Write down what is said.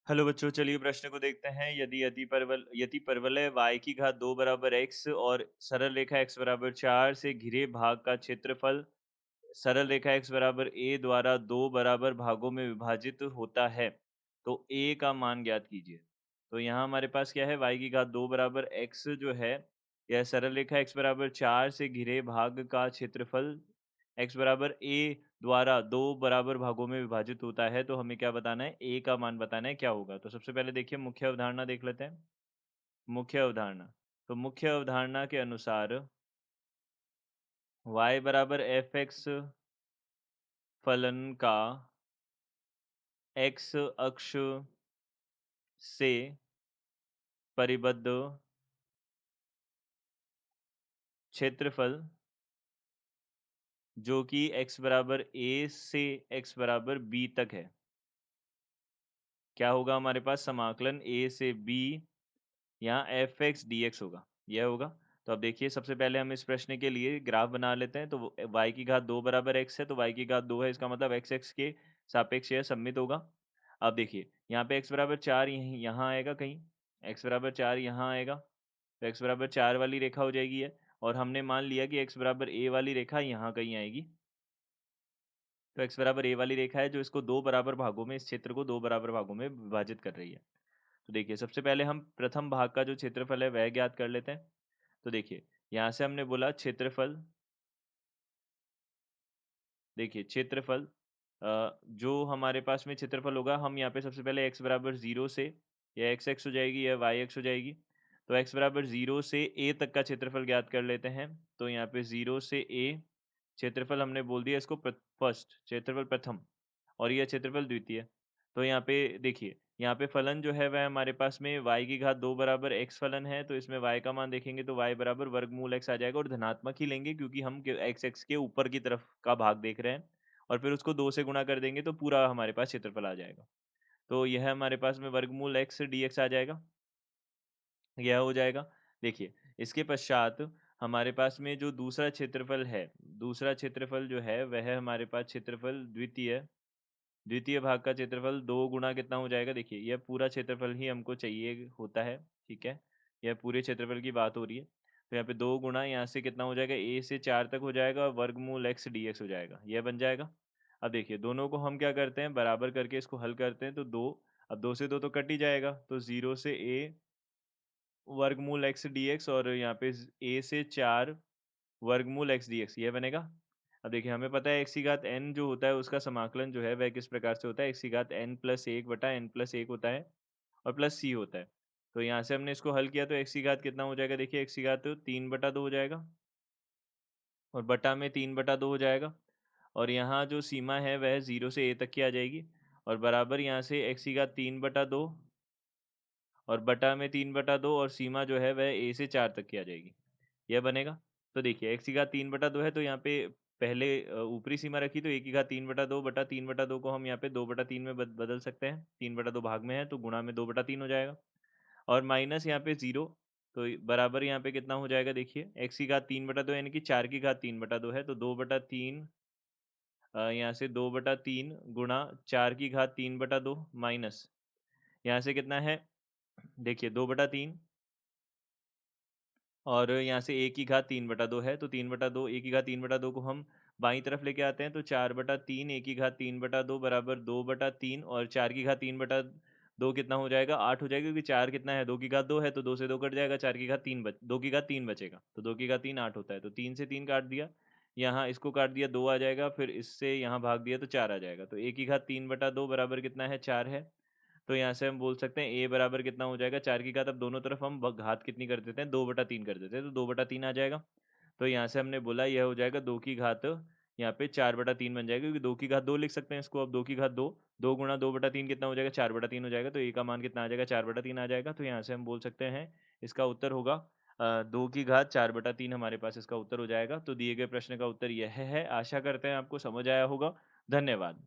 Hello बच्चों, चलिए प्रश्न को देखते हैं। यदि यदि परवलय y की घात 2 बराबर x और सरल रेखा x बराबर 4 से घिरे भाग का क्षेत्रफल सरल रेखा x बराबर a द्वारा दो बराबर भागों में विभाजित होता है, तो a का मान ज्ञात कीजिए। तो यहाँ हमारे पास क्या है, y की घात 2 बराबर x जो है, यह सरल रेखा x बराबर 4 से घिरे भाग का क्षेत्रफल x बराबर a द्वारा दो बराबर भागों में विभाजित होता है। तो हमें क्या बताना है, a का मान बताना है क्या होगा। तो सबसे पहले देखिए मुख्य अवधारणा देख लेते हैं। मुख्य अवधारणा, तो मुख्य अवधारणा के अनुसार y बराबर एफ एक्स फलन का x अक्ष से परिबद्ध क्षेत्रफल जो कि x बराबर a से x बराबर b तक है, क्या होगा हमारे पास, समाकलन a से b, यहाँ एफ एक्स डी एक्स होगा, यह होगा। तो अब देखिए सबसे पहले हम इस प्रश्न के लिए ग्राफ बना लेते हैं। तो y की घात 2 बराबर x है, तो y की घात 2 है, इसका मतलब x x के सापेक्ष यह सममित होगा। अब देखिए यहाँ पे x बराबर 4 यहीं यहाँ आएगा कहीं, x बराबर 4 यहाँ आएगा, तो x बराबर 4 वाली रेखा हो जाएगी है। और हमने मान लिया कि x बराबर a वाली रेखा यहाँ कहीं आएगी। तो x बराबर a वाली रेखा है जो इसको दो बराबर भागों में, इस क्षेत्र को दो बराबर भागों में विभाजित कर रही है। तो देखिए सबसे पहले हम प्रथम भाग का जो क्षेत्रफल है वह ज्ञात कर लेते हैं। तो देखिए यहाँ से हमने बोला क्षेत्रफल, देखिए क्षेत्रफल जो हमारे पास में क्षेत्रफल होगा, हम यहाँ पे सबसे पहले x बराबर 0 से, यह x x हो जाएगी, यह y x हो जाएगी। तो x बराबर 0 से a तक का क्षेत्रफल ज्ञात कर लेते हैं। तो यहाँ पे 0 से a क्षेत्रफल हमने बोल दिया इसको फर्स्ट, क्षेत्रफल प्रथम, और यह क्षेत्रफल द्वितीय। तो यहाँ पे देखिए, यहाँ पे फलन जो है वह हमारे पास में y की घात 2 बराबर x फलन है, तो इसमें y का मान देखेंगे तो y बराबर वर्गमूल x आ जाएगा, और धनात्मक ही लेंगे क्योंकि हम x x के ऊपर की तरफ का भाग देख रहे हैं, और फिर उसको 2 से गुणा कर देंगे तो पूरा हमारे पास क्षेत्रफल आ जाएगा। तो यह हमारे पास में वर्गमूल x dx आ जाएगा, यह हो जाएगा। देखिए इसके पश्चात हमारे पास में जो दूसरा क्षेत्रफल है, दूसरा क्षेत्रफल जो है वह हमारे पास क्षेत्रफल द्वितीय, द्वितीय भाग का क्षेत्रफल दो गुना कितना हो जाएगा। देखिए यह पूरा क्षेत्रफल ही हमको चाहिए होता है, ठीक है, यह पूरे क्षेत्रफल की बात हो रही है। तो यहाँ पे दो गुना यहाँ से कितना हो जाएगा, a से 4 तक हो जाएगा, और वर्गमूल x dx हो जाएगा, यह बन जाएगा। अब देखिए दोनों को हम क्या करते हैं, बराबर करके इसको हल करते हैं। तो दो, अब दो से दो तो कट ही जाएगा, तो 0 से a वर्गमूल x dx, और यहाँ पे a से 4 वर्गमूल x dx, यह बनेगा। अब देखिए हमें पता है x की घात n जो होता है उसका समाकलन जो है वह किस प्रकार से होता है, x की घात n प्लस एक बटा n प्लस एक होता है, और प्लस c होता है। तो यहाँ से हमने इसको हल किया तो x की घात कितना हो जाएगा, देखिए x की घात तो 3/2 हो जाएगा, और बटा में 3/2 हो जाएगा, और यहाँ जो सीमा है वह 0 से a तक की आ जाएगी, और बराबर यहाँ से x की घात 3/2 और बटा में 3/2, और सीमा जो है वह a से 4 तक की आ जाएगी, यह बनेगा। तो देखिए x की घात 3/2 है, तो यहाँ पे पहले ऊपरी सीमा रखी, तो a की घात 3/2 बटा 3/2 को हम यहाँ पे 2/3 में बदल सकते हैं, 3/2 भाग में है तो गुणा में 2/3 हो जाएगा, और माइनस यहाँ पे 0। तो बराबर यहाँ पे कितना हो जाएगा, देखिए x की घात 3/2 यानी कि 4 की घात 3/2 है, तो 2/3 यहाँ से 2/3 गुणा 4 की घात 3/2 माइनस यहाँ से कितना है, देखिए 2/3, और यहाँ से a की घात 3/2 है, तो 3/2, a की घात 3/2 को हम बाईं तरफ लेके आते हैं, तो 4/3 a की घात 3/2 बराबर 2/3, और 4 की घात 3/2 कितना हो जाएगा, 8 हो जाएगा, क्योंकि 4 कितना है, 2 की घात 2 है, तो 2 से 2 कट जाएगा, 4 की घात 3 2 की घात 3 बचेगा, तो 2 की घात 3 8 होता है, तो 3 से 3 काट दिया, यहाँ इसको काट दिया, 2 आ जाएगा, फिर इससे यहाँ भाग दिया तो 4 आ जाएगा, तो a की घात 3/2 बराबर कितना है, 4 है। तो यहाँ से हम बोल सकते हैं a बराबर कितना हो जाएगा, 4 की घात, अब दोनों तरफ हम घात कितनी कर देते हैं, 2/3 कर देते हैं, तो 2/3 आ जाएगा। तो यहाँ से हमने बोला यह हो जाएगा 2 की घात, यहाँ पे 4/3 बन जाएगा, क्योंकि 2 की घात 2 लिख सकते हैं इसको। अब 2 की घात 2, 2 गुणा 2/3 कितना हो जाएगा, 4/3 हो जाएगा, तो a का मान कितना आ जाएगा, 4/3 आ जाएगा। तो यहाँ से हम बोल सकते हैं इसका उत्तर होगा 2 की घात 4/3, हमारे पास इसका उत्तर हो जाएगा। तो दिए गए प्रश्न का उत्तर यह है। आशा करते हैं आपको समझ आया होगा। धन्यवाद।